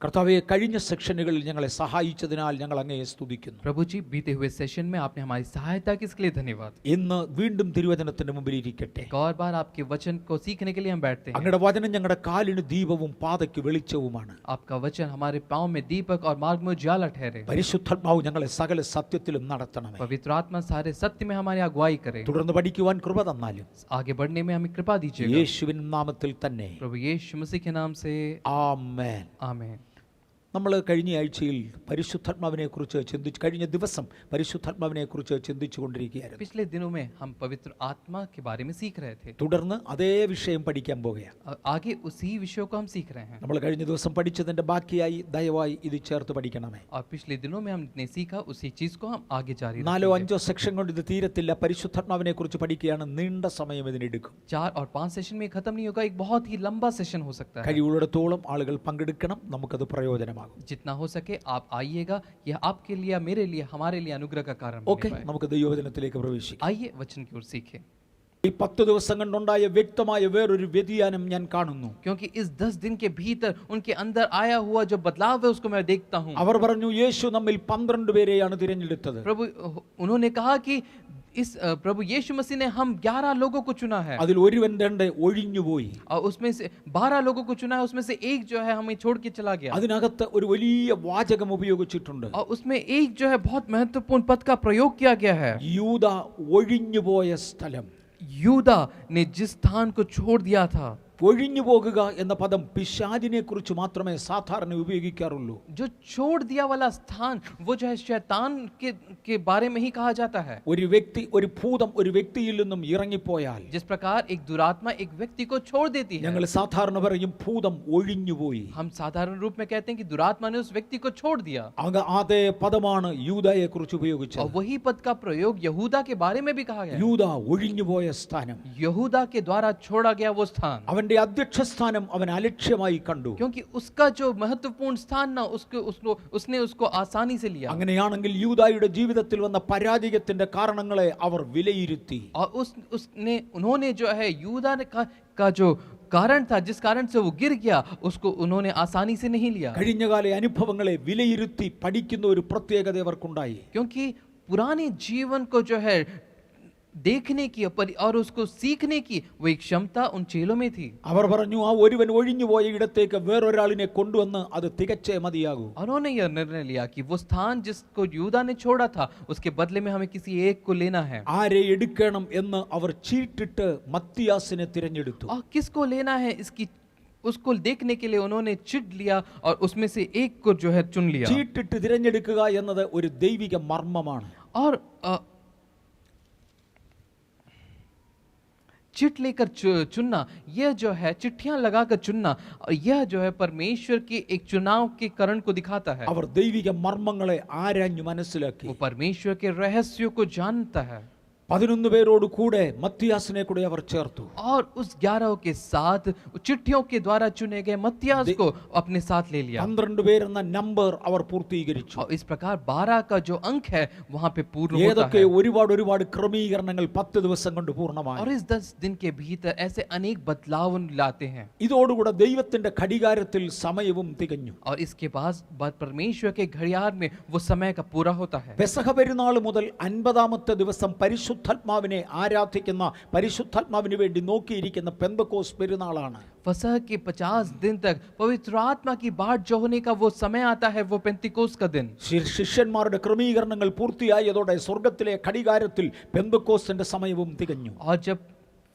കർത്താവേ, കഴിഞ്ഞ സെക്ഷനുകളിൽ ഞങ്ങളെ സഹായിച്ചതിനാൽ ഞങ്ങൾ അങ്ങയെ സ്തുതിക്കുന്നു. प्रभु जी, बीते हुए सेशन में आपने हमारी सहायता की, इसके लिए धन्यवाद. ഇന്ന് വീണ്ടും തിരുവചനത്തിന്റെ മുമ്പിൽ ഇരിക്കട്ടെ. एक और बार आपके वचन को सीखने के लिए हम बैठते हैं. അങ്ങയുടെ വചനം ഞങ്ങളുടെ കാലിന് ദീപവും പാതയ്ക്ക് വെളിച്ചവുമാണ്. आपका वचन हमारे पांव में दीपक और मार्ग में उजाला ठहरे. പരിശുദ്ധാത്മാവ് ഞങ്ങളെ സകല സത്യത്തിലും നടത്തണമേ. पवित्र आत्मा सारे सत्य में हमारी अगुवाई करे. തുടർന്ന് പഠിക്കുവാൻ കൃപ തന്നാലും आगे बढ़ने में हमें कृपा दीजिएगा. യേശുവിൻ നാമത്തിൽ തന്നെ. प्रभु यीशु मसीह के नाम से ആമേൻ. आमीन. നമ്മൾ കഴിഞ്ഞ ആഴ്ചയിൽ പരിശുദ്ധാത്മാവിനെക്കുറിച്ച് കഴിഞ്ഞ ദിവസം പരിശുദ്ധാത്മാവിനെക്കുറിച്ച് ചിന്തിച്ചുകൊണ്ടിരിക്കുകയായിരുന്നു. पिछले दिनों में हम पवित्र आत्मा के बारे में सीख रहे थे. തുടർന്ന് അതേ വിഷയം പഠിക്കാൻ പോകുകയാണ്. आगे उसी विषय को हम सीख रहे हैं. നമ്മൾ കഴിഞ്ഞ ദിവസം പഠിച്ചതിന്റെ ബാക്കിയായി ദയവായി ഇത് ചേർത്ത് പഠിക്കണമേ. और पिछले दिनों में हमने सीखा उसी चीज को हम आगे जारी रखेंगे. 4-5 സെക്ഷൻ കൊണ്ട് ഇത് തീരത്തില്ല. പരിശുദ്ധാത്മാവിനെക്കുറിച്ച് പഠിക്കുകയാണ്. നീണ്ട സമയം ഇതിനെടുക്കും. 4 और 5 सेशन में खत्म नहीं होगा. एक बहुत ही लंबा सेशन हो सकता है. കഴിവുള്ളിടത്തോളം ആളുകൾ പങ്കെടുക്കണം. നമുക്കത് പ്രയോജനമാകും. जितना हो सके आप आइएगा. यह आपके लिए, मेरे लिए, हमारे लिए अनुग्रह का कारण ഓക്കെ, നമുക്ക് ദൈവവചനത്തിലേക്ക് പ്രവേശിക്കാം. आइए वचन की ओर सीखें. ഈ 10 ദിവസം കൊണ്ടുണ്ടായ വ്യക്തമായ വേറൊരു വ്യതിയാനം ഞാൻ കാണുന്നു. क्योंकि इस 10 दिन के भीतर उनके अंदर आया हुआ जो बदलाव है उसको मैं देखता हूँ. അവർ പറഞ്ഞു, യേശു നമ്മിൽ 12 പേരെയാണ് തിരഞ്ഞെടുത്തത്. प्रभु उन्होंने कहा कि इस प्रभु यीशु मसीह ने हम 11 लोगों को चुना है. അതിൽ ഒരുവൻ രണ്ട് ഒഴിഞ്ഞുപോയി. और उसमें से 12 लोगों को चुना है. उसमें से एक जो है हमें छोड़ के चला गया. അതിനകത്ത് ഒരു വലിയ വാചകം ഉപയോഗിച്ചിട്ടുണ്ട്. और उसमें एक जो है बहुत महत्वपूर्ण पद का प्रयोग किया गया है. യൂദ ഒഴിഞ്ഞുപോയ സ്ഥലം. यूदा ने जिस स्थान को छोड़ दिया था. ഒഴിഞ്ഞു പോകുക എന്ന പദം പിശാചിനെ കുറിച്ച് മാത്രമേ സാധാരണ ഉപയോഗിക്കാറുള്ളൂ. जो छोड़ दिया वाला स्थान वो जो है शैतान के बारे में ही कहा जाता है. ഒരു വ്യക്തി, ഒരു ഭൂതം ഒരു വ്യക്തിയിൽ നിന്നും ഇറങ്ങിപ്പോയാൽ, जिस प्रकार एक दुरात्मा एक व्यक्ति को छोड़ देती है, ഞങ്ങൾ സാധാരണ പറയും ഭൂതം ഒഴിഞ്ഞുപോയി. हम साधारण रूप में कहते हैं कि दुरात्मा ने उस व्यक्ति को छोड़ दिया. അതേ പദമാണ് യൂദയെ കുറിച്ച് और ഉപയോഗിച്ചത്. वही पद का प्रयोग यहूदा के बारे में भी कहा गया. യൂദ ഒഴിഞ്ഞുപോയ സ്ഥാനം, यहूदा के द्वारा छोड़ा गया वो स्थान. അവന്റെ അധ്യക്ഷ സ്ഥാനം അവൻ അലക്ഷ്യമായി കണ്ടു. क्योंकि उसका जो महत्वपूर्ण स्थान ना उसने उसको आसानी से लिया. അങ്ങനെയാണെങ്കിൽ യൂദായുടെ ജീവിതത്തിൽ വന്ന പരാജയത്തിന്റെ കാരണങ്ങളെ അവർ വിലയിരുത്തി. और उन्होंने जो है यूदा का जो कारण था, जिस कारण से वो गिर गया, उसको उन्होंने आसानी से नहीं लिया. കഴിഞ്ഞകാല അനുഭവങ്ങളെ വിലയിരുത്തി പഠിക്കുന്ന ഒരു പ്രത്യേകത അവർക്കുണ്ടായി. क्योंकि पुराने जीवन को जो है देखने की और उसको सीखने की वो एक क्षमता उन चेलों में थी. അവർ പറഞ്ഞു, ആ ഒരുവൻ ഒഴിഞ്ഞുപോയ ഇടത്തേക്ക് വേറൊരാളിനെ കൊണ്ടുവന്ന് അത് തികച്ചേ മതിയാകൂ. उन्होंने यह निर्णय लिया कि वो स्थान जिसको यूदा ने छोड़ा था उसके बदले में हमें किसी एक को लेना है. ആരെ എടുക്കണം എന്ന് അവർ ചീട്ടിട്ട് മത്തിയാസിനെ തിരഞ്ഞെടുത്തു. और किसको लेना है इसकी उसको देखने के लिए उन्होंने चिट लिया और उसमें से एक को जो है चुन लिया. ചീട്ടിട്ട് തിരഞ്ഞെടുക്കുക എന്നത് ഒരു ദൈവിക മർമ്മമാണ്. और चिट लेकर चुनना, यह जो है चिट्ठियां लगाकर चुनना, यह जो है परमेश्वर के एक चुनाव के करण को दिखाता है. അവർ ദൈവിക മർമ്മങ്ങളെ ആരാഞ്ഞു മനസ്സിലാക്കി. वो परमेश्वर के रहस्यों को जानता है. 11 പേരോട് കൂടെ മത്തിയാസിനെ കൂടെ അവർ ചേർത്തു. और उस 11 के साथ चिट्ठियों के द्वारा चुने गए मत्तियास को अपने साथ ले लिया. 12 പേരെന്ന നമ്പർ അവർ പൂർത്തീകരിച്ചു. और इस प्रकार 12 का जो अंक है वहां पे पूर्ण होता ഏതൊക്കെ है. ഒരുപാട് ക്രമീകരണങ്ങൾ 10 ദിവസം കൊണ്ട് പൂർണ്ണമായി. और इस 10 दिन के भीतर ऐसे अनेक बदलाव लाते हैं. ഇതോടുകൂടെ ദൈവത്തിന്റെ ഘടികാരത്തിൽ സമയവും തികഞ്ഞു. और इसके बाद परमेश्वर के घड़ियाल में वो समय का पूरा होता है. പെസഹ പെരുന്നാൾ മുതൽ 50ാമത്തെ ദിവസം പരിശുദ്ധാത്മാവിനെ ആരാധിക്കുന്ന, പരിശുദ്ധാത്മാവിന് വേണ്ടി നോക്കിയിരിക്കുന്ന പെന്തക്കോസ് പെരുന്നാളാണ്. फसह के 50 दिन तक पवित्र आत्मा की बाट जो होने का वो समय आता है, वो पेंतिकोस का दिन. ശിഷ്യന്മാരുടെ ക്രമീകരണങ്ങൾ പൂർത്തിയായതോടെ സ്വർഗ്ഗത്തിലെ ഘടികാരത്തിൽ പെന്തക്കോസിന്റെ സമയവും തികഞ്ഞു. और जब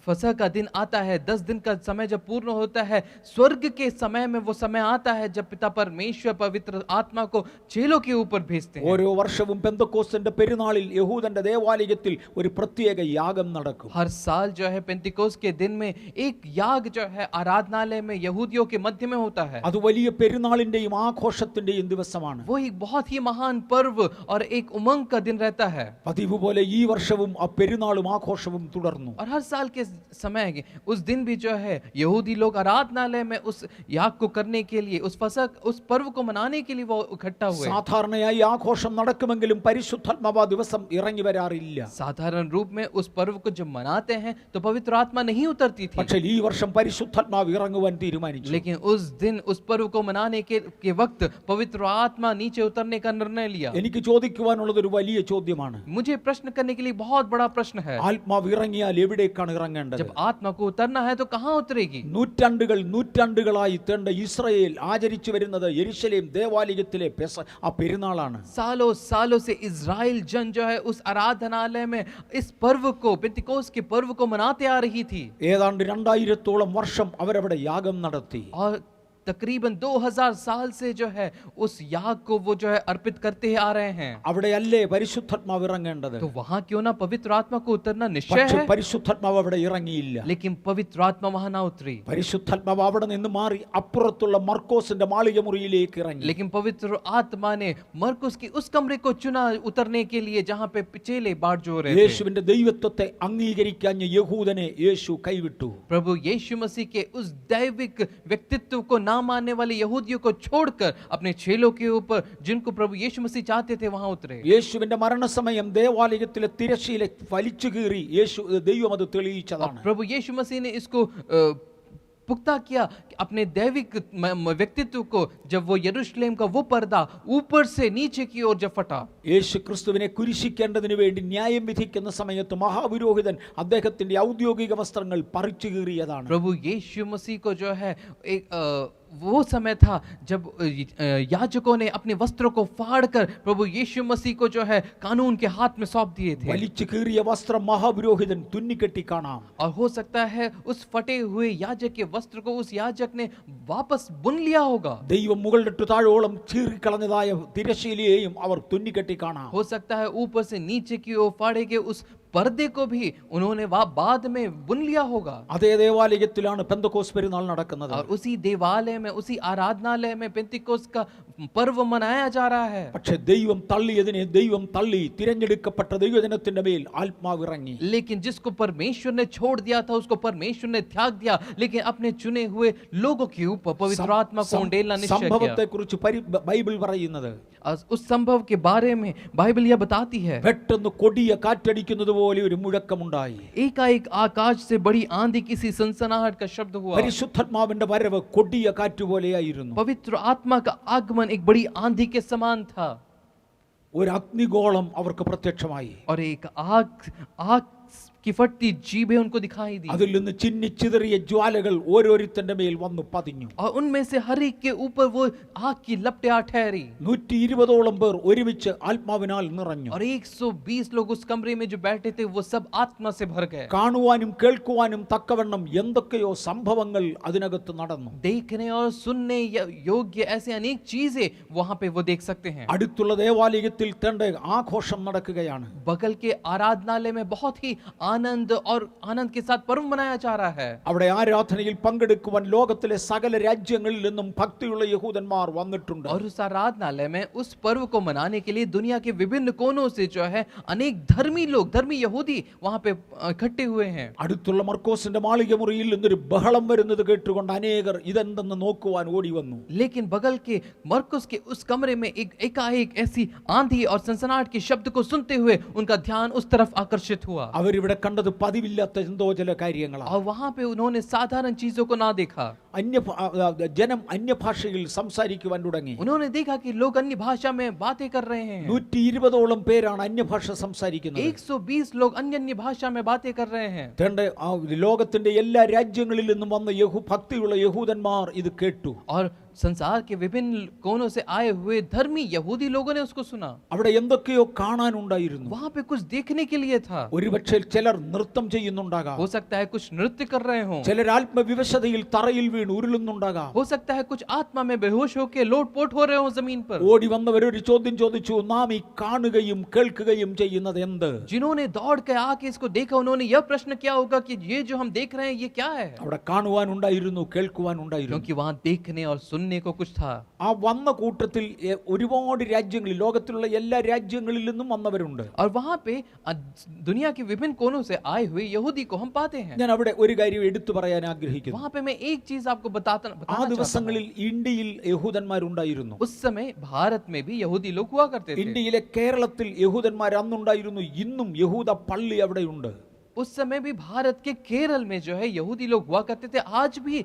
फसह का दिन आता है, 10 दिन का समय जब पूर्ण होता है, स्वर्ग के समय में वो समय आता है जब पिता परमेश्वर पवित्र आत्मा को चेलों के ऊपर भेजते हैं. ഓരോ വർഷവും പെന്തക്കോസിന്റെ പെരുന്നാളിൽ യഹൂദന്റെ ദേവാലയത്തിൽ ഒരു പ്രത്യേക യാഗം നടക്കും. हर साल जो है पेंतिकोस के दिन में एक याग जो है आराधनालय में यहूदियों के मध्य में होता है. അത് വലിയ പെരുന്നാളിന്റെയും ആഘോഷത്തിന്റെയും ദിവസമാണ്. वो एक बहुत ही महान पर्व और एक उमंग का दिन रहता है. പതിവ് പോലെ ഈ വർഷവും ആ പെരുന്നാളും ആഘോഷവും തുടർന്നു. और हर साल के समय उस दिन भी जो है यहूदी लोग आराधनालय में उस याग को करने के लिए, उस फसह उस पर्व को मनाने के लिए वो इकट्ठा हुए। സാധാരണയായി ആഘോഷം നടക്കുമെങ്കിലും പരിശുദ്ധാത്മാവ് ആ ദിവസം ഇറങ്ങി വരാറില്ല. साधारण रूप में उस पर्व को जब मनाते हैं तो पवित्र आत्मा नहीं उतरती थी, പക്ഷേ ഈ വർഷം പരിശുദ്ധാത്മാവ് ഇറങ്ങുവാൻ തീരുമാനിച്ചു. लेकिन उस दिन उस पर्व को मनाने के वक्त पवित्र आत्मा नीचे उतरने का निर्णय लिया। എനിക്ക് ചോദിക്കുവാനുള്ളത് ഒരു വലിയ ചോദ്യമാണ്. मुझे प्रश्न करने के लिए बहुत बड़ा प्रश्न है, ആത്മാവ് ഇറങ്ങിയാൽ എവിടേക്കാണ് ഇറങ്ങേണ്ടത്? जब आत्मा को उतरना है तो कहाँ उतरेगी? നൂറ്റാണ്ടുകളായി തേണ്ട ഇസ്രായേൽ ആചരിച്ചു വരുന്നത് യെരുശലേം ദേവാലയത്തിലെ ആ പെരുന്നാളാണ്. सालों सालों से इजराइल जन जो है उस आराधनालय में इस पर्व को, पेंतिकोस्त के पर्व को मनाते आ रही थी। ഏതാണ്ട് 2000-ഓളം വർഷം അവരവിടെ യാഗം നടത്തി. और तकरीबन 2000 साल से जो है उस याग को वो जो है अर्पित करते आ रहे हैं। അവിടെയല്ലേ പരിശുദ്ധാത്മാവ് ഇറങ്ങേണ്ടത്? तो वहां क्यों ना पवित्र आत्मा को उतरना निश्चय പക്ഷേ है, പരിശുദ്ധാത്മാവ് അവിടെ ഇറങ്ങിയില്ല. लेकिन पवित्र आत्मा वहां ना उतरी। പരിശുദ്ധാത്മാവ് അവിടെ നിന്ന് മാറി അപ്പുറത്തുള്ള മർക്കോസിന്റെ മാളിക മുറിയിലേക്ക് ഇറങ്ങി. लेकिन पवित्र आत्मा ने मरकुस की उस कमरे को चुना उतरने के लिए जहां पे चेले बाट जो रहे थे। യേശുവിന്റെ ദൈവത്വത്തെ അംഗീകരിക്കാഞ്ഞ യഹൂദനെ യേശു കൈവിട്ടു. प्रभु यीशु मसीह के उस दैविक व्यक्तित्व को ना मानने वाले यहूदियों को छोड़कर अपने चेलों के ऊपर, जिनको प्रभु यीशु मसीह चाहते थे, वहां उतरे। യേശുവിന്റെ മരണസമയം ദേവാലയത്തിലെ തിരശ്ശീല വലിച്ചു കീറി ദൈവം അത് തെളിയിച്ചതാണ്. प्रभु यीशु मसीह ने इसको पुख्ता किया अपने दैविक व्यक्तित्व को, जब वो यरूशलेम का वो पर्दा ऊपर से नीचे की ओर जब फटा। യേശു ക്രിസ്തുവിനെ കുരിശിക്കേണ്ടതിന് വേണ്ടി ന്യായം വിധിക്കുന്ന സമയത്ത് മഹാപുരോഹിതൻ അദ്ദേഹത്തിന്റെ ഔദ്യോഗിക വസ്ത്രങ്ങൾ പറിച്ചു കീറിയതാണ്. प्रभु यीशु मसीह को जो है एक वो समय था जब याजकों ने अपने वस्त्रों को फाड़कर प्रभु यीशु मसीह को जो है कानून के हाथ में सौंप दिए थे। വലിച്ചു കീറിയ വസ്ത്രം മഹാപുരോഹിതൻ തുന്നിക്കെട്ടി കാണാം. और हो सकता है उस फटे हुए याजक के वस्त्र को उस याजक ने वापस बुन लिया होगा। ദൈവം മുകളിലിട്ട് താഴോളം ചീറിക്കളഞ്ഞതായ തിരശ്ശീലയെയും അവർ തുന്നിക്കെട്ടി കാണാം. हो सकता है ऊपर से नीचे की ओर फाड़े के उस पर्दे को भी उन्होंने बाद में बुन लिया होगा। അതേ ദേവാലയത്തിലാണ് പെന്തക്കോസ്ത് പെരുന്നാൾ നടക്കുന്നത്. और उसी देवालय में, उसी आराधनालय में पेंतिकोस्त का पर्व मनाया जा रहा है। പക്ഷേ ദൈവം തള്ളിയതിനെ ദൈവം തള്ളി തിരഞ്ഞെടുക്കപ്പെട്ട ദൈവജനത്തിന്റെ മേൽ ആത്മാവ് ഇറങ്ങി. लेकिन जिसको परमेश्वर ने छोड़ दिया था उसको परमेश्वर ने त्याग दिया, लेकिन अपने चुने हुए लोगों के ऊपर पवित्र आत्मा को उंडेलना निश्चय किया। സംഭവത്തെ കുറിച്ച് ബൈബിൾ പറയുന്നത്, उस संभव के बारे में बाइबल यह बताती है, പെട്ടെന്ന് കൊടിയ കാറ്റടിക്കുന്നത് പോലെ ഒരു മുഴക്കമുണ്ടായി. एकाएक आकाश से बड़ी आंधी किसी सनसनाहट का शब्द हुआ। പരിശുദ്ധാത്മാവിന്റെ വരവ് കൊടിയ കാറ്റുപോലെയായിരുന്നു. पवित्र आत्मा का आगमन एक बड़ी आंधी के समान था। ഒരു അഗ്നിഗോളം അവർക്ക് പ്രത്യക്ഷമായി. और एक आग की फटती जीभें उनको दिखाई दी। അതിൽ നിന്ന് ചിന്നിച്ചിതറിയ ജ്വാലകൾ ഓരോരുത്തന്റെ മേൽ വന്നു പതിഞ്ഞു. और उनमें से हर एक के ऊपर वो आग की लपटें आ ठहरी। 120ഓളം പേർ ഒരുമിച്ച് ആത്മാവിനാൽ നിറഞ്ഞു. और 120 लोग उस कमरे में जो बैठे थे वो सब आत्मा से भर गए। കാണുവാനും കേൾക്കുവാനും തക്കവണ്ണം എന്തൊക്കെയോ സംഭവങ്ങൾ അതിനകത്ത് നടന്നു. देखने और सुनने योग्य ऐसे अनेक चीजें वहां पे वो देख सकते हैं। അടുത്തുള്ള ദേവാലയത്തിൽ തന്റെ ആഘോഷം നടക്കുകയാണ്. बगल के आराधनालय में बहुत ही आनंद और आनंद के साथ पर्व मनाया जा रहा है। അവിടെ ആരാധനയിൽ പങ്കെടുക്കുവാൻ ലോകത്തിലെ സകല രാജ്യങ്ങളിൽ നിന്നും ഭക്തിയുള്ള യഹൂദന്മാർ വന്നിട്ടുണ്ട്. और उस आराधनालय में उस पर्व को मनाने के लिए दुनिया के विभिन्न कोनों से जो है अनेक धर्मी लोग, धर्मी यहूदी वहां पे इकट्ठे हुए हैं। അടുത്തുള്ള മർക്കോസിന്റെ മാളിക മുറിയിൽ നിന്നൊരു ബഹളം വരുന്നത് കേട്ടുകൊണ്ട് അനേകർ ഇതെന്തെന്ന് നോക്കുവാൻ ഓടി വന്നു. लेकिन बगल के मरकुस के उस कमरे में एकाएक ऐसी आंधी और सनसनाहट के शब्द को सुनते हुए उनका ध्यान उस तरफ आकर्षित हुआ। അവരിവിടെ കണ്ടത് പതിവില്ലാത്ത എന്തോ ചില കാര്യങ്ങളാണ്. और वहां पे उन्होंने साधारण चीजों को ना देखा। ജനം അന്യഭാഷയിൽ സംസാരിക്കുവാൻ തുടങ്ങി. उन्होंने देखा कि लोग अन्य भाषा में बातें कर रहे हैं। 120ഓളം പേരാണ് അന്യഭാഷ സംസാരിക്കുന്നത്. 120 लोग अन्य अन्य भाषा में बातें कर रहे हैं। ലോകത്തിന്റെ എല്ലാ രാജ്യങ്ങളിൽ നിന്നും വന്ന ഭക്തിയുള്ള യഹൂദന്മാർ ഇത് കേട്ടു. और संसार के विभिन्न कोनों से आए हुए धर्मी यहूदी लोगों ने उसको सुना। അവിടെ എന്തൊക്കെയോ കാണാനുണ്ടായിരുന്നു. वहां पे कुछ देखने के लिए था। ഒരുപക്ഷേ ചിലർ നൃത്തം ചെയ്യുന്നുണ്ടാകാം. हो सकता है कुछ नृत्य कर रहे हों। ചിലർ ആത്മവിവശതയിൽ തറയിൽ വീണ് വീണ് ഉരുളുന്നുണ്ടാകാം. हो सकता है कुछ आत्मा में बेहोश होकर लोटपोट हो रहे हो जमीन पर. ഓടി വന്നവർ ഒരു ചോദ്യം ചോദിച്ചു, നാം ഈ കാണുകയും കേൾക്കുകയും ചെയ്യുന്നത് എന്ത്? जिन्होंने दौड़ के आके इसको देखा उन्होंने यह प्रश्न किया होगा कि ये जो हम देख रहे हैं ये क्या है. അവിടെ കാണുവാനുണ്ടായിരുന്നു, കേൾക്കുവാനുണ്ടായിരുന്നു. क्योंकि वहां देखने और सुनने को कुछ था. ആ വന്ന കൂട്ടത്തിൽ ഒരുപാട് രാജ്യങ്ങളിൽ, ലോകത്തിലുള്ള എല്ലാ രാജ്യങ്ങളിൽ നിന്നും വന്നവരുണ്ട്. और वहां पे दुनिया के विभिन्न कोनों से आए हुए यहूदी को हम पाते हैं. ഞാൻ അവിടെ ഒരു കാര്യം എടുത്തു പറയാൻ ആഗ്രഹിക്കുന്നു. वहां पे मैं एक चीज आपको बताना ആ चाहता हूं. ദിവസങ്ങളിൽ ഇന്ത്യയിൽ യഹൂദന്മാരുണ്ടായിരുന്നു. उस समय भारत में भी यहूदी लोग हुआ करते थे. ഇന്ത്യയിലെ കേരളത്തിൽ യഹൂദന്മാർ അന്നുണ്ടായിരുന്നു. ഇന്നും യഹൂദ പള്ളി അവിടെയുണ്ട്. उस समय भी भारत के केरल में जो है यहूदी लोग हुआ करते थे. आज भी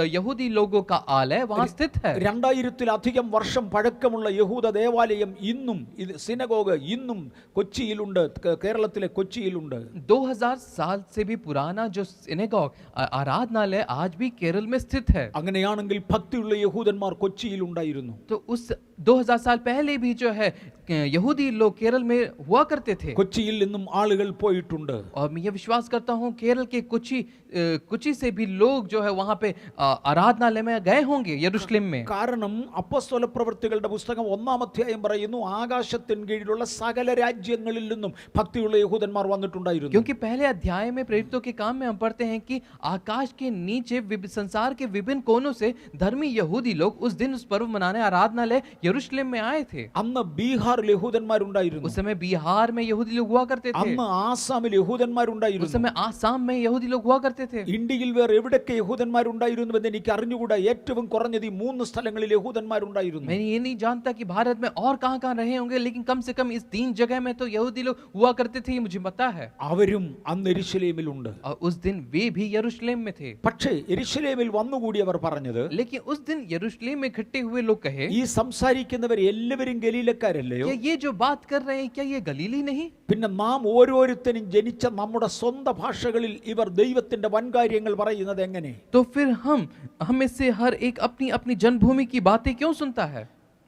यहूदी लोगों का आलय वहां स्थित है. 2000-ലധികം വർഷം പഴക്കമുള്ള യഹൂദ ദേവാലയം ഇന്നും, സിനഗോഗ് ഇന്നും കൊച്ചിയിലുണ്ട്, കേരളത്തിലെ കൊച്ചിയിലുണ്ട്. 2000 साल से भी पुराना जो सिनेगॉग आराधनालय आज भी केरल में स्थित है. അങ്ങനെയാണെങ്കിൽ ഭക്തിയുള്ള യഹൂദന്മാർ കൊച്ചിയിലുണ്ടായിരുന്നു. तो उस 2000 साल पहले भी जो है यहूदी लोग केरल में हुआ करते थे. കൊച്ചിയിൽ നിന്നും ആളുകൾ പോയിട്ടുണ്ട്. और मैं ये विश्वास करता हूँ केरल के कुची से भी लोग जो है वहां पे आराधनालय में गए होंगे यरूशलेम में. കാരണം അപ്പോസ്തല പ്രവൃത്തികളുടെ പുസ്തകം 1-ാം അധ്യായം പറയുന്നു, ആകാശത്തിൻ കീഴിലുള്ള സകല രാജ്യങ്ങളിൽ നിന്നും ഭക്തിയുള്ള യഹൂദന്മാർ വന്നിട്ടുണ്ടായിരുന്നു. क्योंकि पहले अध्याय में प्रेरितों के काम में हम पढ़ते हैं कि आकाश के नीचे संसार के विभिन्न कोनों से धर्मी यहूदी लोग उस दिन उस पर्व मनाने आराधनालय यरूशलेम में आए थे. അന്ന് ബീഹാറിൽ യഹൂദന്മാരുണ്ടായിരുന്നു. उस समय बिहार में यहूदी लोग हुआ करते थे. അന്ന് ആസാമിൽ യഹൂദന്മാരുണ്ടായിരുന്നു. उस समय आसाम में यहूदी लोग हुआ करते थे. ഇന്ത്യയിൽ വേറെ എവിടൊക്കെ യഹൂദന്മാരുണ്ടായിരുന്നുവെന്ന് എനിക്ക് അറിഞ്ഞുകൂടാ. ഏറ്റവും കുറഞ്ഞത് ഈ 3 സ്ഥലങ്ങളിൽ യഹൂദന്മാരുണ്ടായിരുന്നു. मैं ये नहीं जानता कि भारत में और कहां रहे होंगे, लेकिन कम से कम इस 3 जगह में तो यहूदी लोग हुआ करते थे, ये मुझे पता है. അവരും അന്ന് യെരൂശലേമിലുണ്ട്. और उस दिन वे भी यरूशलेम में थे. പക്ഷേ യെരൂശലേമിൽ വന്നുകൂടിയവർ പറഞ്ഞത്, लेकिन उस दिन यरूशलेम में इकट्ठे हुए लोग कहे, ഈ സംസാരിക്കുന്നവർ എല്ലാവരും ഗലീലക്കാരല്ലയോ? क्या ये जो बात कर रहे हैं क्या ये गलीली नहीं? പിന്നെ നാം ഓരോരുത്തരും ജനിച്ച നമ്മുടെ സ്വന്തം ഭാഷകളിൽ ഇവർ ദൈവത്തിന്റെ വൻകാര്യങ്ങൾ പറയുന്നത് എങ്ങനെ? तो फिर हम इससे हर एक अपनी अपनी जन्मभूमि की बातें क्यों सुनता है?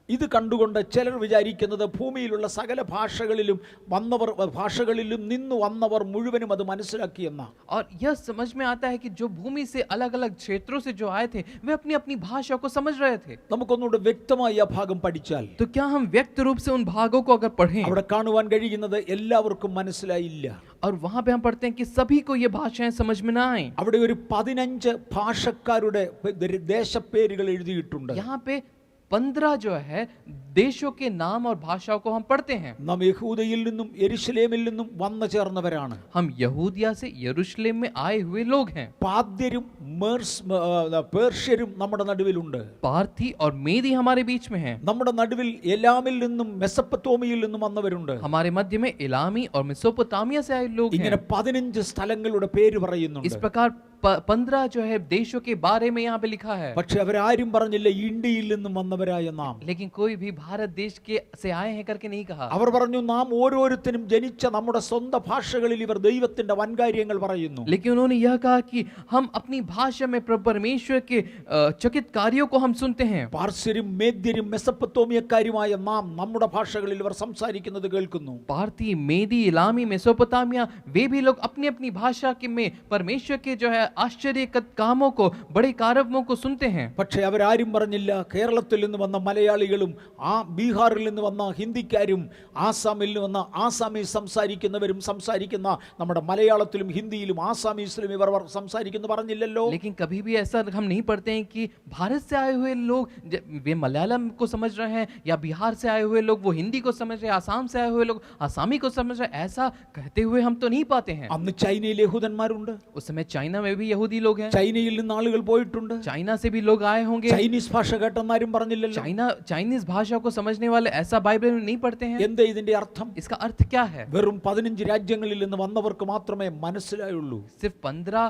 ഇത് കണ്ടുകൊണ്ട് ചിലർ വിചാരിക്കുന്നത് ഭൂമിയിലുള്ള സകല ഭാഷകളിലും നിന്നു വന്നവർ മുഴുവനും അത് മനസ്സിലാക്കിയെന്ന. और यह समझ में आता है कि जो भूमि से अलग अलग क्षेत्रों से जो आए थे वे अपनी अपनी भाषा को समझ रहे थे. നമുക്കൊന്നുകൂടെ വ്യക്തമായി ആ ഭാഗം പഠിച്ചാൽ, तो क्या हम व्यक्त रूप से उन भागों को अगर पढ़ें, അവിടെ കാണുവാൻ കഴിയുന്നത് എല്ലാവർക്കും മനസ്സിലായില്ല. और वहां पे हम पढ़ते हैं कि सभी को ये भाषाएं समझ में ना आए. അവിടെ ഒരു 15 ഭാഷക്കാരുടെ ദേശപ്പേരുകൾ എഴുതിയിട്ടുണ്ട്. यहाँ पे 15 जो है देशों के नाम और भाषाओं को हम पढ़ते हैं. നാം യഹൂദയിൽ നിന്നും യെരൂശലേമിൽ നിന്നും വന്നു ചേർന്നവരാണ്. हम यहूदिया से यरूशलेम में आए हुए लोग हैं. പാദ്യരും പേർഷ്യരും നമ്മുടെ നടുവിലുണ്ട്. पार्थी और मेदी हमारे बीच में हैं. നമ്മുടെ നടുവിൽ എലാമിൽ നിന്നും മെസപ്പൊത്താമിയയിൽ നിന്നും വന്നവരുണ്ട്. हमारे मध्य में इलामी और मेसोपोटामिया से आए लोग हैं. ഇങ്ങനെ 15 സ്ഥലങ്ങളുടെ പേര് പറയുന്നുണ്ട്. इस प्रकार 15 जो है देशों के बारे में यहाँ पे लिखा है. പക്ഷെ അവരാരും പറഞ്ഞില്ല ഇന്ത്യയിൽ നിന്നും വന്നവരായ നാം. लेकिन कोई भी भारत देश के से आए हैं करके नहीं कहा. അവർ പറഞ്ഞു, നാം ഓരോരുത്തരും ജനിച്ച നമ്മുടെ സ്വന്തം ഭാഷകളിൽ ഇവർ ദൈവത്തിന്റെ വൻകാര്യങ്ങൾ പറയുന്നു. लेकिन उन्होंने यह कहा कि हम अपनी भाषा में परमेश्वर के चकित कार्यों को हम सुनते हैं. പാർസ്യരും മേദ്യരും മെസപ്പൊത്താമിയക്കാരുമായ നാം നമ്മുടെ ഭാഷകളിൽ ഇവർ സംസാരിക്കുന്നത് കേൾക്കുന്നു. पार्थी, मेदी, इलामी, मेसोपोटामिया वे भी लोग अपनी अपनी भाषा के में परमेश्वर के जो है आश्चर्य कामों को, बड़े कार्यक्रमों को सुनते हैं. പക്ഷേ അവരാരും പറഞ്ഞില്ല കേരളത്തിൽ നിന്ന് വന്ന മലയാളികളും ബീഹാറിൽ നിന്ന് വന്ന ഹിന്ദിക്കാരും ആസാമിൽ നിന്ന് വന്ന ആസാമീസ് സംസാരിക്കുന്നവരും സംസാരിക്കുന്ന നമ്മുടെ മലയാളത്തിലും ഹിന്ദിയിലും ആസാമീസിലും ഇവർ സംസാരിക്കുന്നു പറഞ്ഞില്ലല്ലോ. लेकिन कभी भी ऐसा हम नहीं पढ़ते हैं कि भारत से आए हुए लोग वे मलयालम को समझ रहे हैं या बिहार से आए हुए लोग वो हिंदी को समझ रहे हैं, आसाम से आए हुए लोग आसामी को समझ रहे हैं. ऐसा कहते हुए हम तो नहीं पाते हैं. അന്ന് ചൈനയിൽ യഹൂദന്മാരുണ്ട്. उस समय चाइना में भी यहूदी लोग हैं. ചൈനയിൽ നിന്ന് ആളുകൾ പോയിട്ടുണ്ട്. चाइना से भी लोग आए होंगे. ചൈനീസ് ഭാഷ കേട്ടെന്നാരും പറഞ്ഞില്ലല്ലോ. चाइनीज भाषा को समझने वाले ऐसा बाइबल में नहीं पढ़ते हैं. എന്താ ഇതിന്റെ അർത്ഥം? इसका अर्थ क्या है? വെറും 15 രാജ്യങ്ങളിൽ നിന്ന് വന്നവർക്ക് മാത്രമേ മനസ്സിലായുള്ളൂ. सिर्फ 15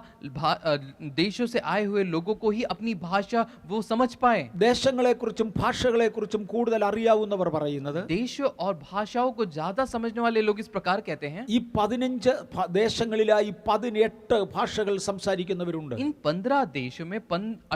देशों से आए हुए लोगों को ही अपनी भाषा वो समझ पाए. ദേശങ്ങളെക്കുറിച്ചും ഭാഷകളെക്കുറിച്ചും കൂടുതൽ അറിയാവുന്നവർ പറയുന്നത്, देशों और भाषाओं को ज्यादा समझने वाले लोग इस प्रकार कहते हैं, ഈ 15 ദേശങ്ങളിലായി 18 ഭാഷകൾ സംസാരിക്കുന്നവരുണ്ട്. इन 15 देशों में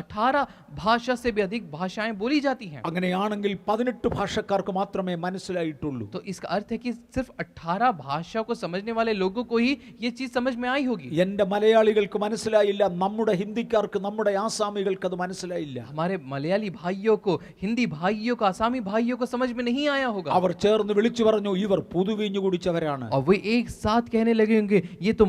18 भाषा से भी अधिक भाषाएं बोली जाती हैं. അങ്ങനെയാണെങ്കിൽ 18 ഭാഷക്കാർക്ക് മാത്രമേ മനസ്സിലായിട്ടുള്ളൂ. तो इसका अर्थ है कि सिर्फ 18 भाषा को समझने वाले लोगों को ही ये चीज समझ में आई होगी. എന്റെ മലയാളികൾക്ക് മനസ്സിലായില്ല, നമ്മുടെ ഹിന്ദിക്കാർക്ക് നമ്മുടെ ആസാമികൾക്ക് അത് മനസ്സിലായില്ല. हमारे मलयाली भाइयों को, हिंदी भाइयों को, आसामी भाइयों को समझ में नहीं आया होगा. അവർ ചേർന്ന് വിളിച്ചു പറഞ്ഞു, ഇവർ പുതുവീഞ്ഞു കുടിച്ചവരാണ്. और वो एक साथ कहने लगे होंगे, ये तो